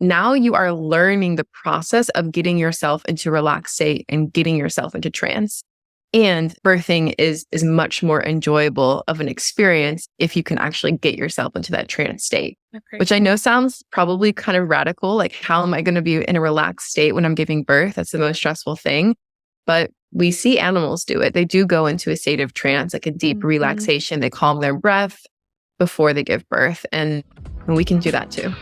now you are learning the process of getting yourself into relaxed state and getting yourself into trance. And birthing is much more enjoyable of an experience if you can actually get yourself into that trance state, which I know sounds probably kind of radical. Like, how am I going to be in a relaxed state when I'm giving birth? That's the most stressful thing. But we see animals do it. They do go into a state of trance, like a deep relaxation. They calm their breath before they give birth. And we can do that too.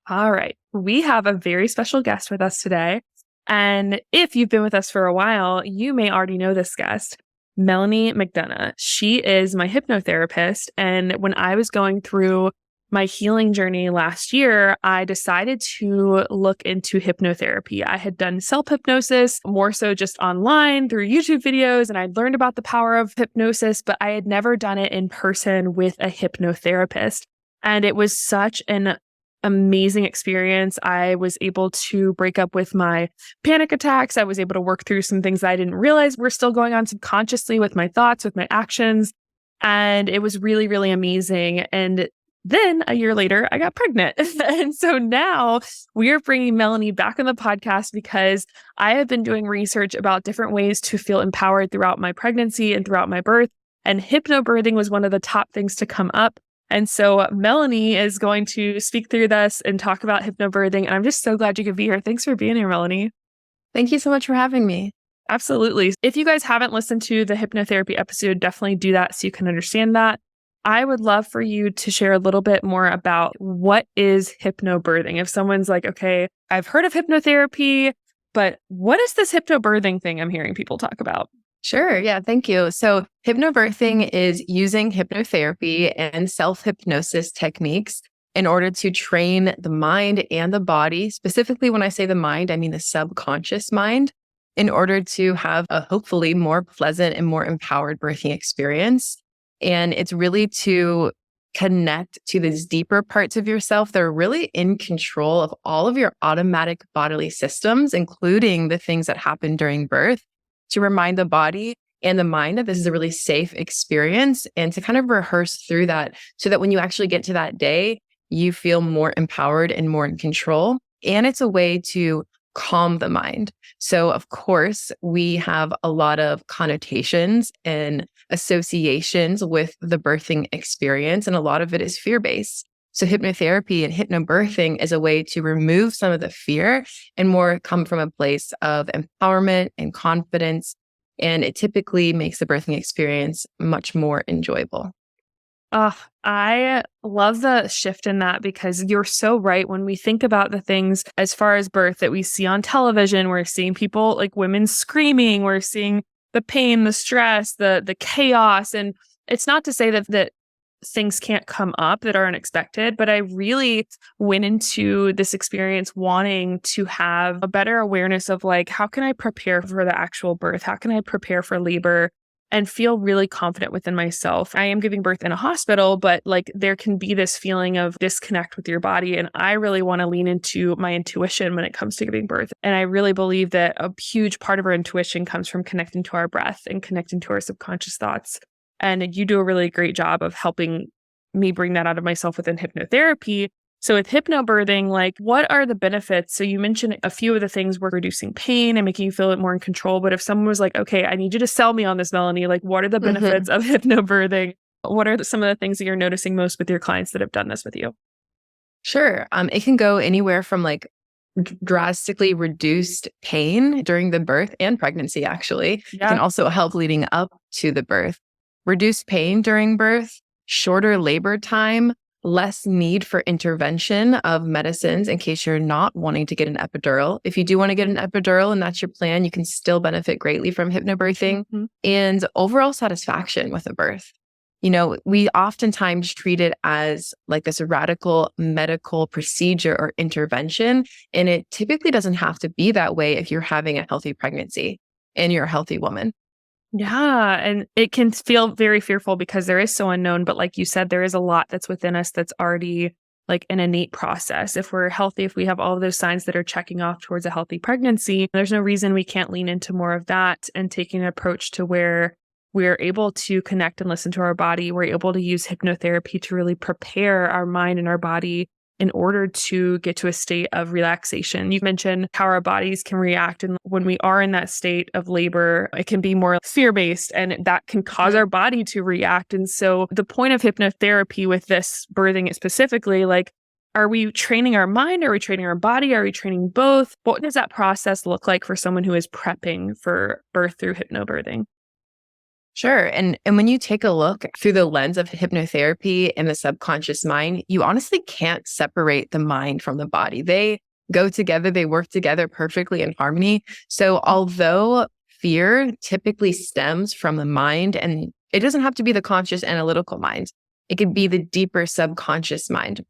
All right. We have a very special guest with us today. And if you've been with us for a while, you may already know this guest, Melanie McDonough. She is my hypnotherapist. And when I was going through my healing journey last year, I decided to look into hypnotherapy. I had done self-hypnosis, more so just online through YouTube videos, and I'd learned about the power of hypnosis, but I had never done it in person with a hypnotherapist. And it was such an amazing experience. I was able to break up with my panic attacks. I was able to work through some things that I didn't realize were still going on subconsciously with my thoughts, with my actions. And it was really, really amazing. And then a year later, I got pregnant. And so now we are bringing Melanie back on the podcast because I have been doing research about different ways to feel empowered throughout my pregnancy and throughout my birth. And hypnobirthing was one of the top things to come up. And so Melanie is going to speak through this and talk about hypnobirthing. And I'm just so glad you could be here. Thanks for being here, Melanie. Thank you so much for having me. Absolutely. If you guys haven't listened to the hypnotherapy episode, definitely do that so you can understand that. I would love for you to share a little bit more about what is hypnobirthing. If someone's like, okay, I've heard of hypnotherapy, but what is this hypnobirthing thing I'm hearing people talk about? Sure. Yeah. Thank you. So hypnobirthing is using hypnotherapy and self-hypnosis techniques in order to train the mind and the body. Specifically, when I say the mind, I mean the subconscious mind, in order to have a hopefully more pleasant and more empowered birthing experience. And it's really to connect to these deeper parts of yourself that are really in control of all of your automatic bodily systems, including the things that happen during birth, to remind the body and the mind that this is a really safe experience and to kind of rehearse through that so that when you actually get to that day, you feel more empowered and more in control. And it's a way to calm the mind. So of course, we have a lot of connotations and associations with the birthing experience, and a lot of it is fear-based. So hypnotherapy and hypnobirthing is a way to remove some of the fear and more come from a place of empowerment and confidence. And it typically makes the birthing experience much more enjoyable. I love the shift in that because you're so right. When we think about the things as far as birth that we see on television, we're seeing people like women screaming, we're seeing the pain, the stress, the chaos. And it's not to say that things can't come up that are unexpected, but I really went into this experience wanting to have a better awareness of like, how can I prepare for the actual birth? How can I prepare for labor and feel really confident within myself? I am giving birth in a hospital, but like there can be this feeling of disconnect with your body. And I really want to lean into my intuition when it comes to giving birth. And I really believe that a huge part of our intuition comes from connecting to our breath and connecting to our subconscious thoughts. And you do a really great job of helping me bring that out of myself within hypnotherapy. So with hypnobirthing, like what are the benefits? So you mentioned a few of the things were reducing pain and making you feel more in control. But if someone was like, okay, I need you to sell me on this, Melanie, like what are the benefits of hypnobirthing? What are some of the things that you're noticing most with your clients that have done this with you? Sure. It can go anywhere from like drastically reduced pain during the birth and pregnancy, actually. Yeah. It can also help leading up to the birth. Reduced pain during birth, shorter labor time, less need for intervention of medicines in case you're not wanting to get an epidural. If you do want to get an epidural and that's your plan, you can still benefit greatly from hypnobirthing, and overall satisfaction with a birth. You know, we oftentimes treat it as like this radical medical procedure or intervention, and it typically doesn't have to be that way if you're having a healthy pregnancy and you're a healthy woman. Yeah. And it can feel very fearful because there is so unknown. But like you said, there is a lot that's within us that's already like an innate process. If we're healthy, if we have all of those signs that are checking off towards a healthy pregnancy, there's no reason we can't lean into more of that and taking an approach to where we're able to connect and listen to our body. We're able to use hypnotherapy to really prepare our mind and our body in order to get to a state of relaxation. You mentioned how our bodies can react. And when we are in that state of labor, it can be more fear-based and that can cause our body to react. And so the point of hypnotherapy with this birthing specifically, like, are we training our mind? Are we training our body? Are we training both? What does that process look like for someone who is prepping for birth through hypnobirthing? Sure. And when you take a look through the lens of hypnotherapy and the subconscious mind, you honestly can't separate the mind from the body. They go together, they work together perfectly in harmony. So although fear typically stems from the mind, and it doesn't have to be the conscious analytical mind, it could be the deeper subconscious mind.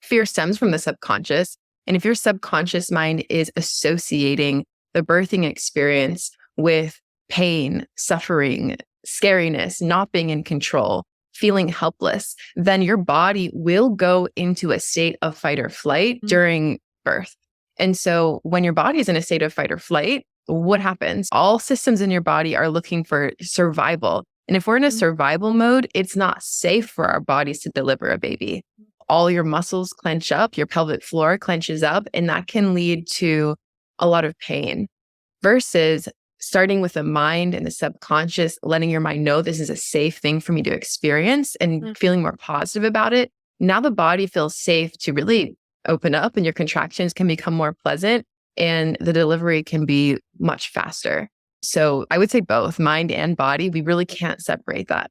Fear stems from the subconscious. And if your subconscious mind is associating the birthing experience with pain, suffering, scariness, not being in control, feeling helpless, then your body will go into a state of fight or flight during birth. And so when your body is in a state of fight or flight, what happens? All systems in your body are looking for survival. And if we're in a survival mode, it's not safe for our bodies to deliver a baby. All your muscles clench up, your pelvic floor clenches up, and that can lead to a lot of pain versus starting with the mind and the subconscious, letting your mind know this is a safe thing for me to experience and feeling more positive about it. Now the body feels safe to really open up and your contractions can become more pleasant and the delivery can be much faster. So I would say both mind and body, we really can't separate that.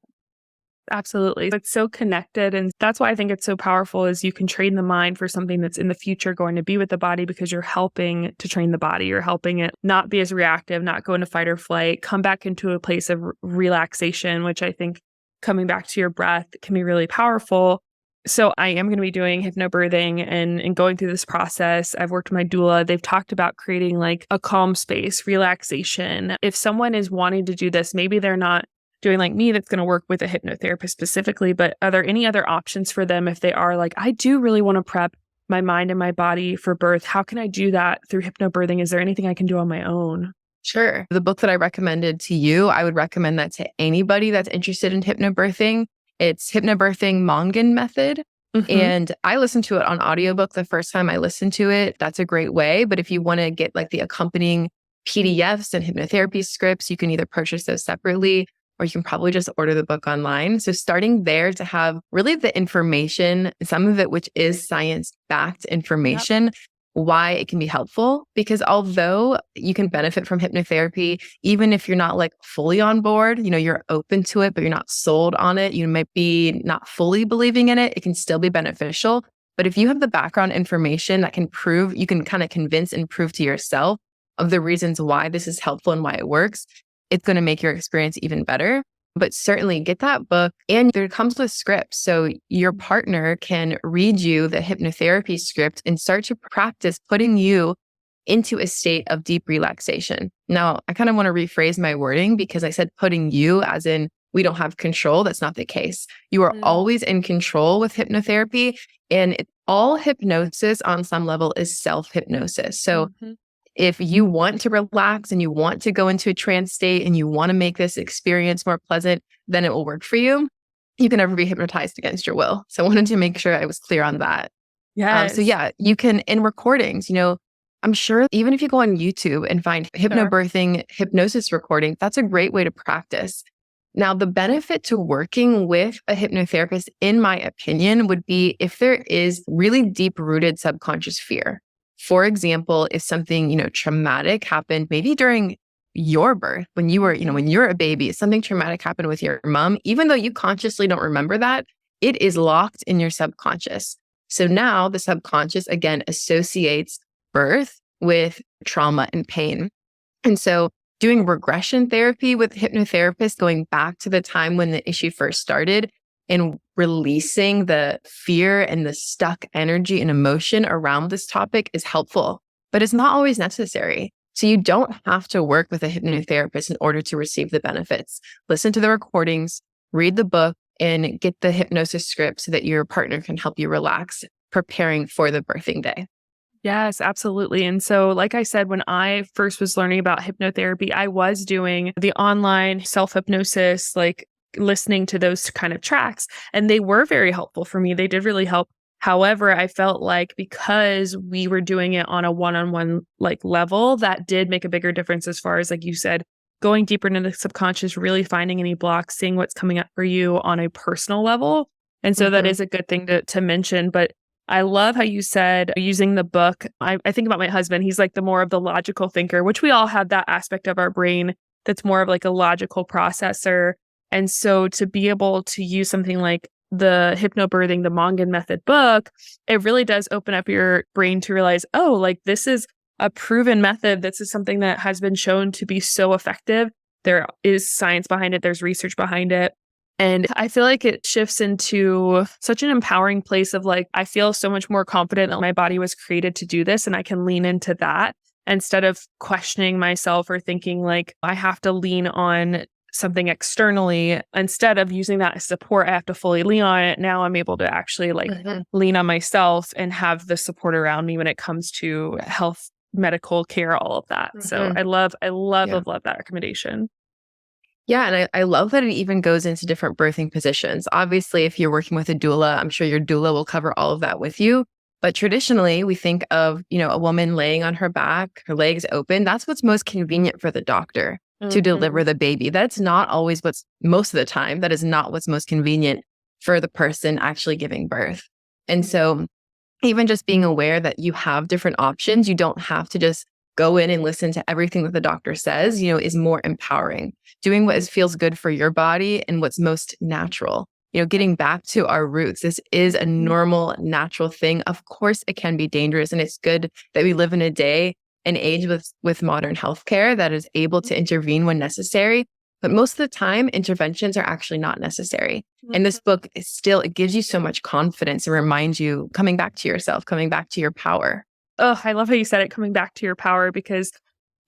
Absolutely. It's so connected. And that's why I think it's so powerful is you can train the mind for something that's in the future going to be with the body because you're helping to train the body. You're helping it not be as reactive, not go into fight or flight, come back into a place of relaxation, which I think coming back to your breath can be really powerful. So I am going to be doing hypnobirthing and going through this process. I've worked with my doula. They've talked about creating like a calm space, relaxation. If someone is wanting to do this, maybe they're not doing like me that's going to work with a hypnotherapist specifically, but are there any other options for them if they are like, I do really want to prep my mind and my body for birth? How can I do that through hypnobirthing? Is there anything I can do on my own? Sure. The book that I recommended to you, I would recommend that to anybody that's interested in hypnobirthing. It's Hypnobirthing Mongan Method. And I listened to it on audiobook the first time I listened to it. That's a great way. But if you want to get like the accompanying PDFs and hypnotherapy scripts, you can either purchase those separately or you can probably just order the book online. So starting there to have really the information, some of it which is science-backed information, why it can be helpful. Because although you can benefit from hypnotherapy, even if you're not like fully on board, you know, you're open to it, but you're not sold on it, you might be not fully believing in it, it can still be beneficial. But if you have the background information that can prove, you can kind of convince and prove to yourself of the reasons why this is helpful and why it works, it's going to make your experience even better. But certainly get that book and there comes with scripts. So your partner can read you the hypnotherapy script and start to practice putting you into a state of deep relaxation. Now, I kind of want to rephrase my wording because I said putting you as in we don't have control. That's not the case. You are always in control with hypnotherapy and all hypnosis on some level is self-hypnosis. So if you want to relax and you want to go into a trance state and you want to make this experience more pleasant, then it will work for you. You can never be hypnotized against your will. So I wanted to make sure I was clear on that. Yes. So yeah, you can, in recordings, you know, I'm sure even if you go on YouTube and find hypnobirthing hypnosis recording, that's a great way to practice. Now, the benefit to working with a hypnotherapist, in my opinion, would be if there is really deep-rooted subconscious fear. For example, if something, you know, traumatic happened, maybe during your birth, when you were, you know, when you're a baby, something traumatic happened with your mom, even though you consciously don't remember that, it is locked in your subconscious. So now the subconscious, again, associates birth with trauma and pain. And so doing regression therapy with hypnotherapists, going back to the time when the issue first started and releasing the fear and the stuck energy and emotion around this topic is helpful, but it's not always necessary. So you don't have to work with a hypnotherapist in order to receive the benefits. Listen to the recordings, read the book, and get the hypnosis script so that your partner can help you relax, preparing for the birthing day. Yes, absolutely. And so, like I said, when I first was learning about hypnotherapy, I was doing the online self hypnosis, like listening to those kind of tracks, and they were very helpful for me. They did really help. However, I felt like because we were doing it on a one-on-one like level, that did make a bigger difference as far as, like you said, going deeper into the subconscious, really finding any blocks, seeing what's coming up for you on a personal level. And so that Mhm. is a good thing to mention. But I love how you said using the book. I think about my husband. He's like the more of the logical thinker, which we all have that aspect of our brain that's more of like a logical processor. And so to be able to use something like the Hypnobirthing, the Mongan Method book, it really does open up your brain to realize, oh, like this is a proven method. This is something that has been shown to be so effective. There is science behind it. There's research behind it. And I feel like it shifts into such an empowering place of like, I feel so much more confident that my body was created to do this and I can lean into that instead of questioning myself or thinking like I have to lean on something externally. Instead of using that as support, I have to fully lean on it. Now I'm able to actually like Mhm. lean on myself and have the support around me when it comes to health, medical care, all of that. So Mhm. I Yeah. love that recommendation. Yeah, and I love that it even goes into different birthing positions. Obviously, if you're working with a doula, I'm sure your doula will cover all of that with you. But traditionally, we think of, a woman laying on her back, her legs open. That's what's most convenient for the doctor to Mhm. deliver the baby. That's not always what's most of the time, that is not what's most convenient for the person actually giving birth. And so even just being aware that you have different options, you don't have to just go in and listen to everything that the doctor says, is more empowering. Doing what feels good for your body and what's most natural. Getting back to our roots. This is a normal, natural thing. Of course, it can be dangerous, and it's good that we live in a day and age with modern healthcare that is able to intervene when necessary. But most of the time, interventions are actually not necessary. And this book is still, it gives you so much confidence and reminds you coming back to yourself, coming back to your power. Oh, I love how you said it, coming back to your power, because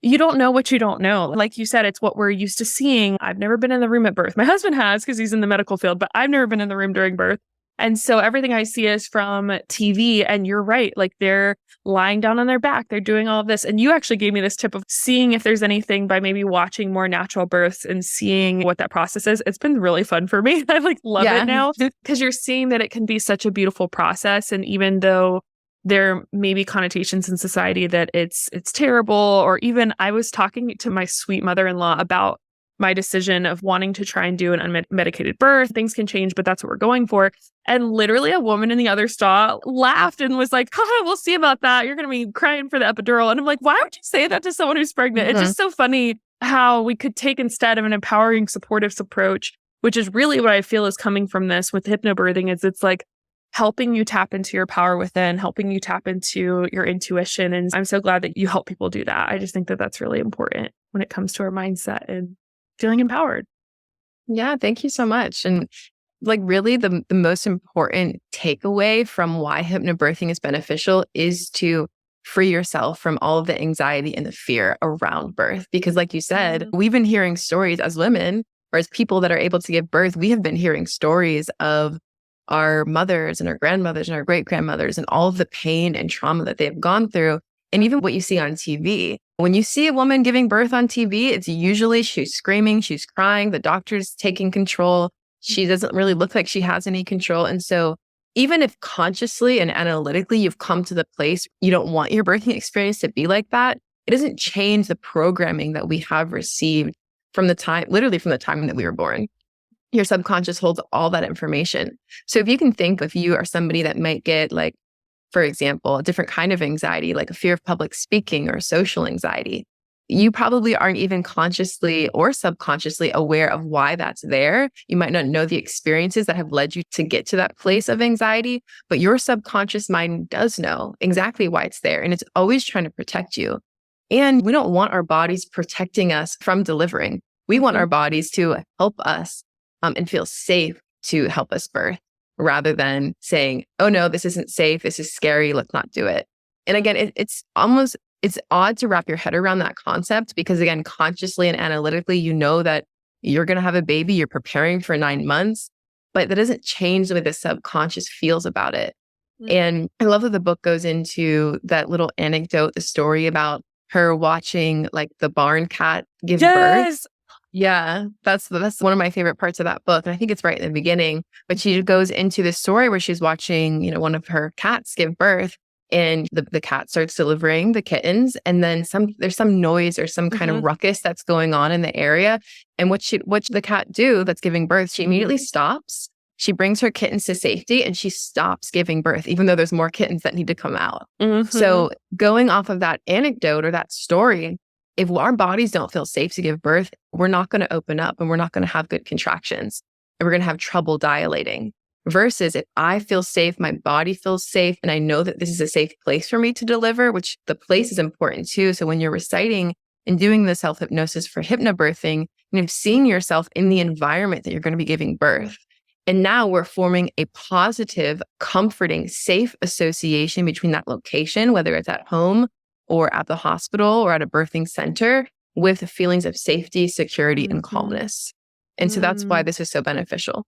you don't know what you don't know. Like you said, it's what we're used to seeing. I've never been in the room at birth. My husband has because he's in the medical field, but I've never been in the room during birth. And so everything I see is from TV. And you're right. Like they're lying down on their back. They're doing all of this. And you actually gave me this tip of seeing if there's anything by maybe watching more natural births and seeing what that process is. It's been really fun for me. I like love it Yeah. now because you're seeing that it can be such a beautiful process. And even though there may be connotations in society that it's terrible, or even I was talking to my sweet mother-in-law about my decision of wanting to try and do an unmedicated birth. Things can change, but that's what we're going for. And literally a woman in the other stall laughed and was like, haha, we'll see about that. You're going to be crying for the epidural. And I'm like, why would you say that to someone who's pregnant? It's Mhm. just so funny how we could take instead of an empowering, supportive approach, which is really what I feel is coming from this with hypnobirthing, is it's like helping you tap into your power within, helping you tap into your intuition. And I'm so glad that you help people do that. I just think that that's really important when it comes to our mindset and feeling empowered. Yeah, thank you so much. And like really the most important takeaway from why hypnobirthing is beneficial is to free yourself from all of the anxiety and the fear around birth. Because like you said, Mhm. we've been hearing stories as women or as people that are able to give birth, we have been hearing stories of our mothers and our grandmothers and our great grandmothers and all of the pain and trauma that they've gone through. And even what you see on TV. When you see a woman giving birth on TV, it's usually she's screaming, she's crying, the doctor's taking control. She doesn't really look like she has any control. And so, even if consciously and analytically you've come to the place you don't want your birthing experience to be like that, it doesn't change the programming that we have received from the time, literally from the time that we were born. Your subconscious holds all that information. So, if you can think if you are somebody that might get, like, for example, a different kind of anxiety, like a fear of public speaking or social anxiety, you probably aren't even consciously or subconsciously aware of why that's there. You might not know the experiences that have led you to get to that place of anxiety, but your subconscious mind does know exactly why it's there. And it's always trying to protect you. And we don't want our bodies protecting us from delivering. We want our Mhm. bodies to help us and feel safe to help us birth rather than saying, oh no, this isn't safe. This is scary. Let's not do it. And again, it's odd to wrap your head around that concept because again, consciously and analytically, you know that you're going to have a baby, you're preparing for 9 months, but that doesn't change the way the subconscious feels about it. And I love that the book goes into that little anecdote, the story about her watching like the barn cat give birth. Yes. Yeah, that's one of my favorite parts of that book. And I think it's right in the beginning, but she goes into this story where she's watching, one of her cats give birth, and the cat starts delivering the kittens, and then there's some noise or some kind of ruckus that's going on in the area. And what the cat do that's giving birth, she immediately stops. She brings her kittens to safety and she stops giving birth, even though there's more kittens that need to come out. So going off of that anecdote or that story, if our bodies don't feel safe to give birth, we're not going to open up and we're not going to have good contractions and we're going to have trouble dilating. Versus if I feel safe, my body feels safe, and I know that this is a safe place for me to deliver, which the place is important too. So when you're reciting and doing the self-hypnosis for hypnobirthing, seeing yourself in the environment that you're going to be giving birth. And now we're forming a positive, comforting, safe association between that location, whether it's at home or at the hospital or at a birthing center, with feelings of safety, security, and calmness. And so that's why this is so beneficial.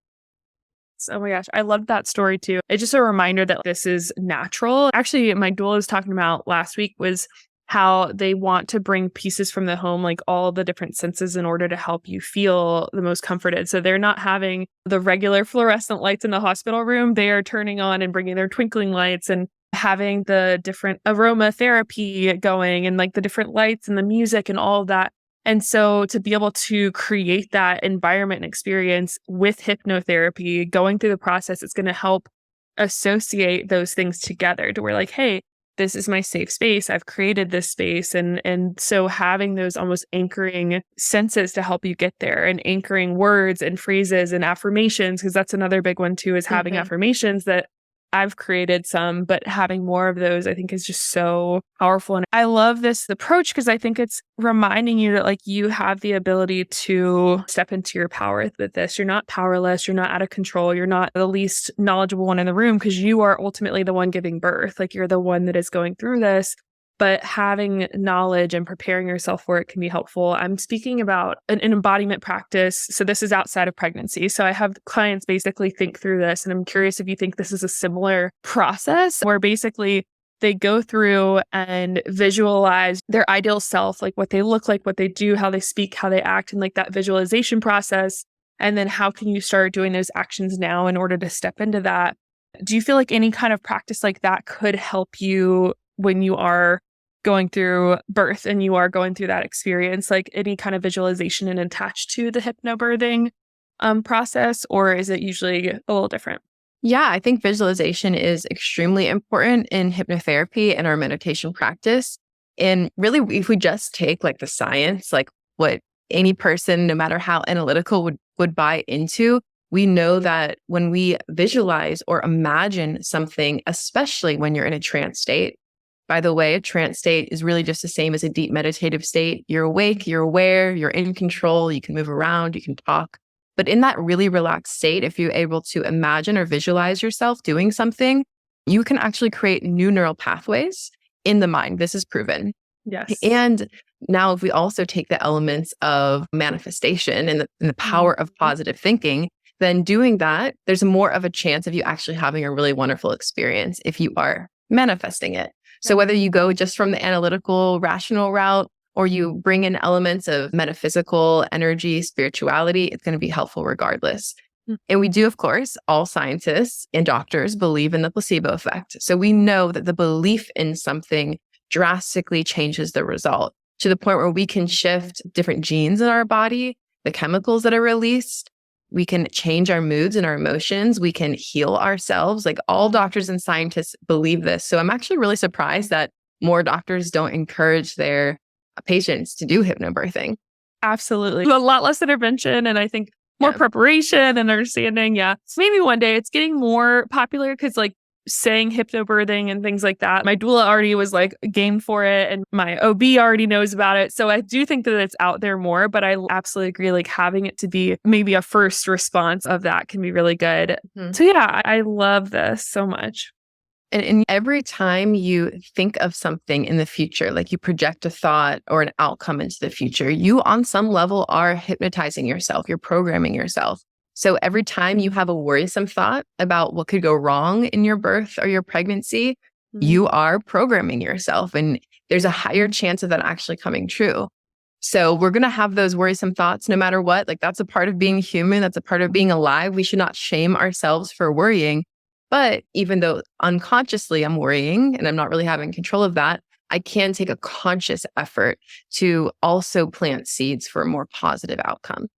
Oh my gosh, I loved that story too. It's just a reminder that this is natural. Actually, my doula was talking about last week was how they want to bring pieces from the home, like all the different senses, in order to help you feel the most comforted. So they're not having the regular fluorescent lights in the hospital room. They are turning on and bringing their twinkling lights and having the different aromatherapy going and like the different lights and the music and all of that. And so to be able to create that environment and experience with hypnotherapy, going through the process, it's going to help associate those things together to where like, hey, this is my safe space. I've created this space. And so having those almost anchoring senses to help you get there, and anchoring words and phrases and affirmations, because that's another big one too, is having affirmations that I've created some, but having more of those, I think, is just so powerful. And I love this approach because I think it's reminding you that like you have the ability to step into your power with this. You're not powerless. You're not out of control. You're not the least knowledgeable one in the room because you are ultimately the one giving birth. Like you're the one that is going through this. But having knowledge and preparing yourself for it can be helpful. I'm speaking about an embodiment practice. So this is outside of pregnancy. So I have clients basically think through this. And I'm curious if you think this is a similar process where basically they go through and visualize their ideal self, like what they look like, what they do, how they speak, how they act, and like that visualization process. And then how can you start doing those actions now in order to step into that? Do you feel like any kind of practice like that could help you when you are going through birth and you are going through that experience, like any kind of visualization and attached to the hypnobirthing process, or is it usually a little different? Yeah, I think visualization is extremely important in hypnotherapy and our meditation practice. And really, if we just take like the science, like what any person, no matter how analytical, would buy into, we know that when we visualize or imagine something, especially when you're in a trance state. By the way, a trance state is really just the same as a deep meditative state. You're awake, you're aware, you're in control, you can move around, you can talk. But in that really relaxed state, if you're able to imagine or visualize yourself doing something, you can actually create new neural pathways in the mind. This is proven. Yes. And now if we also take the elements of manifestation and the power of positive thinking, then doing that, there's more of a chance of you actually having a really wonderful experience if you are manifesting it. So whether you go just from the analytical, rational route, or you bring in elements of metaphysical, energy, spirituality, it's going to be helpful regardless. And we do, of course, all scientists and doctors believe in the placebo effect. So we know that the belief in something drastically changes the result to the point where we can shift different genes in our body, the chemicals that are released. We can change our moods and our emotions. We can heal ourselves. Like all doctors and scientists believe this. So I'm actually really surprised that more doctors don't encourage their patients to do hypnobirthing. Absolutely. A lot less intervention. And I think more preparation and understanding. Yeah. Maybe one day it's getting more popular because like saying hypnobirthing and things like that. My doula already was like game for it and my OB already knows about it. So I do think that it's out there more, but I absolutely agree. Like having it to be maybe a first response of that can be really good. So yeah, I love this so much. And every time you think of something in the future, like you project a thought or an outcome into the future, you on some level are hypnotizing yourself. You're programming yourself. So every time you have a worrisome thought about what could go wrong in your birth or your pregnancy, you are programming yourself, and there's a higher chance of that actually coming true. So we're going to have those worrisome thoughts no matter what. Like, that's a part of being human. That's a part of being alive. We should not shame ourselves for worrying. But even though unconsciously I'm worrying and I'm not really having control of that, I can take a conscious effort to also plant seeds for a more positive outcome.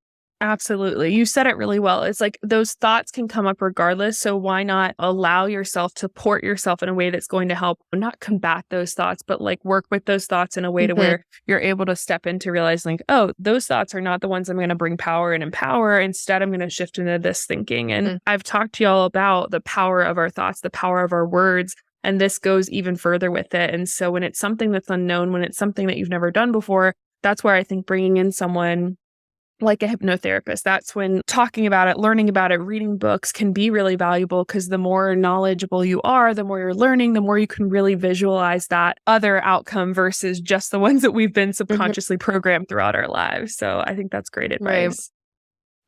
Absolutely. You said it really well. It's like those thoughts can come up regardless. So why not allow yourself to port yourself in a way that's going to help not combat those thoughts, but like work with those thoughts in a way to where you're able to step into realizing, oh, those thoughts are not the ones I'm going to bring power and empower. Instead, I'm going to shift into this thinking. And I've talked to y'all about the power of our thoughts, the power of our words. And this goes even further with it. And so when it's something that's unknown, when it's something that you've never done before, that's where I think bringing in someone like a hypnotherapist, that's when talking about it, learning about it, reading books can be really valuable, because the more knowledgeable you are, the more you're learning, the more you can really visualize that other outcome versus just the ones that we've been subconsciously programmed throughout our lives. So I think that's great advice.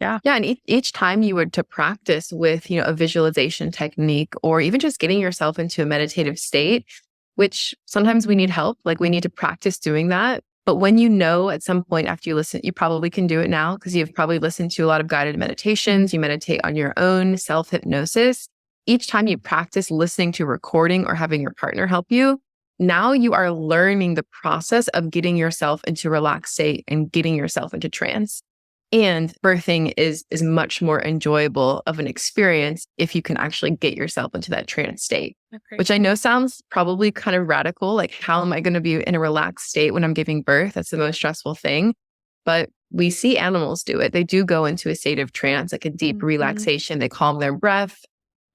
Yeah. Yeah. And each time you were to practice with, a visualization technique, or even just getting yourself into a meditative state, which sometimes we need help, like we need to practice doing that. But when at some point after you listen, you probably can do it now because you've probably listened to a lot of guided meditations. You meditate on your own self-hypnosis. Each time you practice listening to a recording or having your partner help you, now you are learning the process of getting yourself into a relaxed state and getting yourself into trance. And birthing is much more enjoyable of an experience if you can actually get yourself into that trance state, which I know sounds probably kind of radical. Like, how am I going to be in a relaxed state when I'm giving birth? That's the most stressful thing. But we see animals do it. They do go into a state of trance, like a deep relaxation. They calm their breath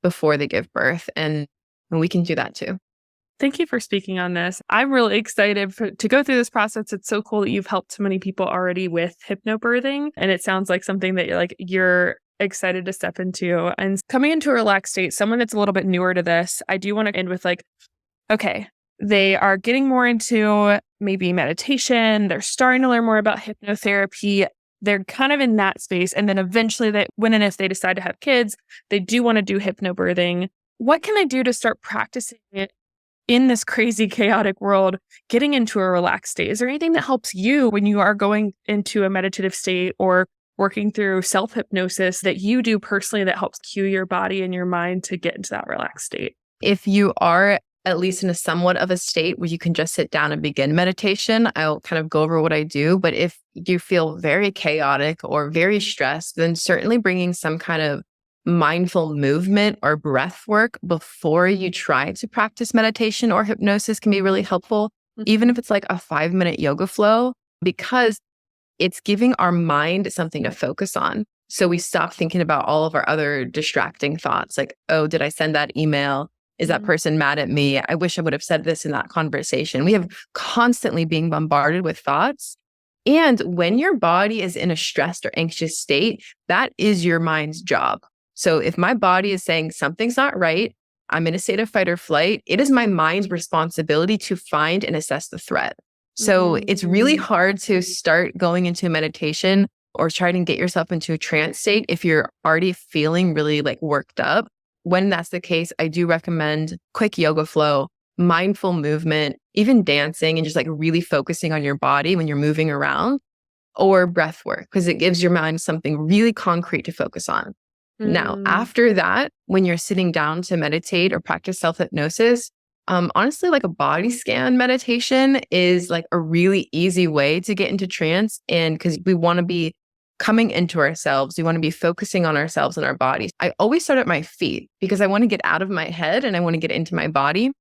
before they give birth. And we can do that too. Thank you for speaking on this. I'm really excited to go through this process. It's so cool that you've helped so many people already with hypnobirthing. And it sounds like something that you're excited to step into. And coming into a relaxed state, someone that's a little bit newer to this, I do want to end with okay, they are getting more into maybe meditation. They're starting to learn more about hypnotherapy. They're kind of in that space. And then eventually when and if they decide to have kids, they do want to do hypnobirthing. What can I do to start practicing it in this crazy, chaotic world, getting into a relaxed state? Is there anything that helps you when you are going into a meditative state or working through self-hypnosis that you do personally that helps cue your body and your mind to get into that relaxed state? If you are at least in a somewhat of a state where you can just sit down and begin meditation, I'll kind of go over what I do. But if you feel very chaotic or very stressed, then certainly bringing some kind of mindful movement or breath work before you try to practice meditation or hypnosis can be really helpful, even if it's like a 5-minute yoga flow, because it's giving our mind something to focus on. So we stop thinking about all of our other distracting thoughts, like, oh, did I send that email? Is that person mad at me? I wish I would have said this in that conversation. We have constantly being bombarded with thoughts. And when your body is in a stressed or anxious state, that is your mind's job. So if my body is saying something's not right, I'm in a state of fight or flight, it is my mind's responsibility to find and assess the threat. So it's really hard to start going into meditation or try to get yourself into a trance state if you're already feeling really worked up. When that's the case, I do recommend quick yoga flow, mindful movement, even dancing and just really focusing on your body when you're moving around, or breath work, because it gives your mind something really concrete to focus on. Now, after that, when you're sitting down to meditate or practice self-hypnosis, honestly, a body scan meditation is a really easy way to get into trance. And because we want to be coming into ourselves, we want to be focusing on ourselves and our bodies. I always start at my feet because I want to get out of my head and I want to get into my body.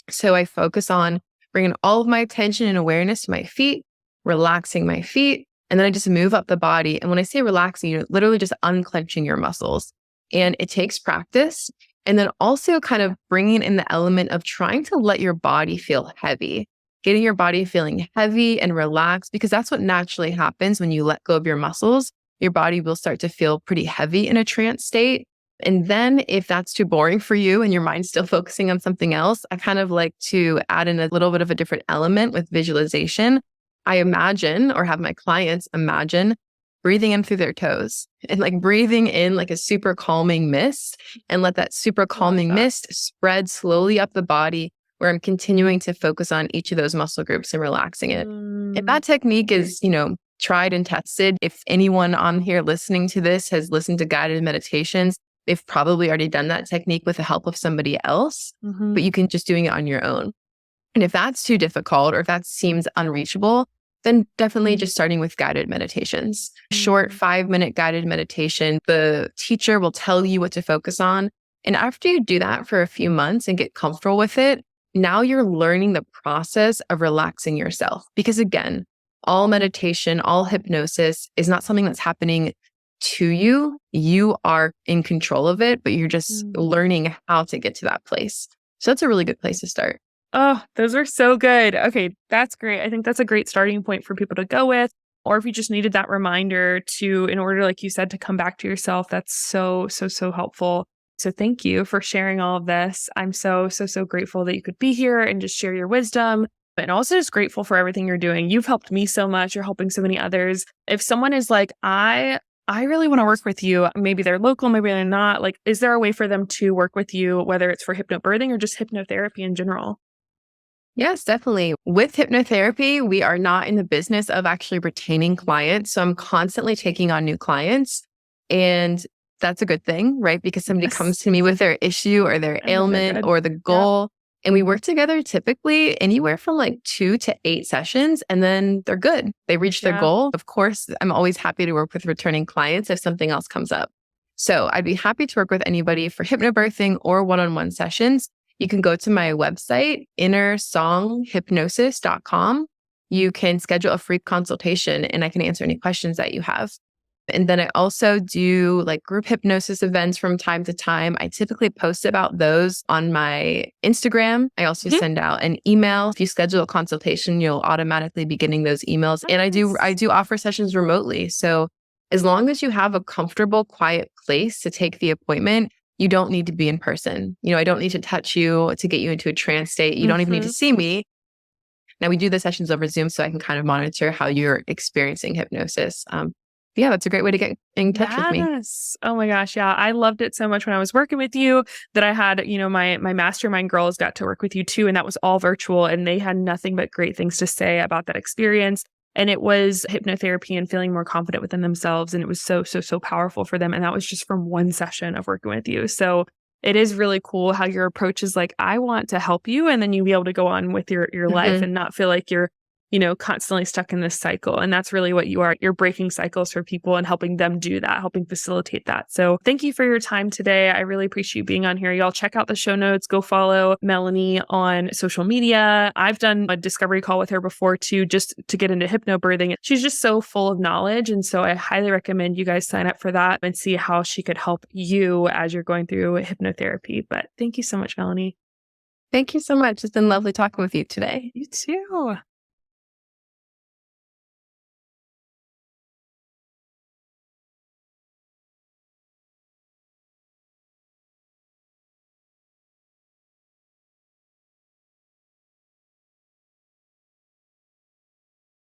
So I focus on bringing all of my attention and awareness to my feet, relaxing my feet. And then I just move up the body. And when I say relaxing, you're literally just unclenching your muscles. And it takes practice. And then also kind of bringing in the element of trying to let your body feel heavy, getting your body feeling heavy and relaxed, because that's what naturally happens when you let go of your muscles. Your body will start to feel pretty heavy in a trance state. And then if that's too boring for you and your mind's still focusing on something else, I kind of like to add in a little bit of a different element with visualization. I imagine, or have my clients imagine, breathing in through their toes and like breathing in like a super calming mist and let that super Love calming that. mist spread slowly up the body where I'm continuing to focus on each of those muscle groups and relaxing it. And Mm, that technique is, tried and tested. If anyone on here listening to this has listened to guided meditations, they've probably already done that technique with the help of somebody else, mhm, but you can just doing it on your own. And if that's too difficult or if that seems unreachable, then definitely just starting with guided meditations. Short mm, 5-minute guided meditation. The teacher will tell you what to focus on. And after you do that for a few months and get comfortable with it, now you're learning the process of relaxing yourself. Because again, all meditation, all hypnosis is not something that's happening to you. You are in control of it, but you're just mm. learning how to get to that place. So that's a really good place to start. Oh, those are so good. Okay, that's great. I think that's a great starting point for people to go with. Or if you just needed that reminder to, in order, like you said, to come back to yourself, that's so, so, so helpful. So thank you for sharing all of this. I'm so, so, so grateful that you could be here and just share your wisdom. And also just grateful for everything you're doing. You've helped me so much. You're helping so many others. If someone is like, I really want to work with you, maybe they're local, maybe they're not, like, is there a way for them to work with you, whether it's for hypnobirthing or just hypnotherapy in general? Yes, definitely. With hypnotherapy, we are not in the business of actually retaining clients. So I'm constantly taking on new clients. And that's a good thing, right? Because somebody comes Yes. to me with their issue or their And then they're ailment good. or the Yep. goal. And we work together typically anywhere from like 2 to 8 sessions, and then they're good. They reach their Yeah. goal. Of course, I'm always happy to work with returning clients if something else comes up. So I'd be happy to work with anybody for hypnobirthing or one-on-one sessions. You can go to my website, innersonghypnosis.com. You can schedule a free consultation and I can answer any questions that you have. And then I also do like group hypnosis events from time to time. I typically post about those on my Instagram. I also Mhm. send out an email. If you schedule a consultation, you'll automatically be getting those emails. And I Nice. do offer sessions remotely. So as long as you have a comfortable, quiet place to take the appointment, you don't need to be in person. I don't need to touch you to get you into a trance state. You don't even need to Mhm. see me. Now we do the sessions over Zoom so I can kind of monitor how you're experiencing hypnosis. Yeah, that's a great way to get in touch with me. Yes. Oh my gosh. Yeah. I loved it so much when I was working with you that I had, my mastermind girls got to work with you too. And that was all virtual. And they had nothing but great things to say about that experience. And it was hypnotherapy and feeling more confident within themselves. And it was so, so, so powerful for them. And that was just from one session of working with you. So it is really cool how your approach is like, I want to help you. And then you be able to go on with your life Hmm. and not feel like you're constantly stuck in this cycle. And that's really what you are. You're breaking cycles for people and helping them do that, helping facilitate that. So thank you for your time today. I really appreciate you being on here. Y'all check out the show notes. Go follow Melanie on social media. I've done a discovery call with her before too, just to get into hypnobirthing. She's just so full of knowledge. And so I highly recommend you guys sign up for that and see how she could help you as you're going through hypnotherapy. But thank you so much, Melanie. Thank you so much. It's been lovely talking with you today. You too.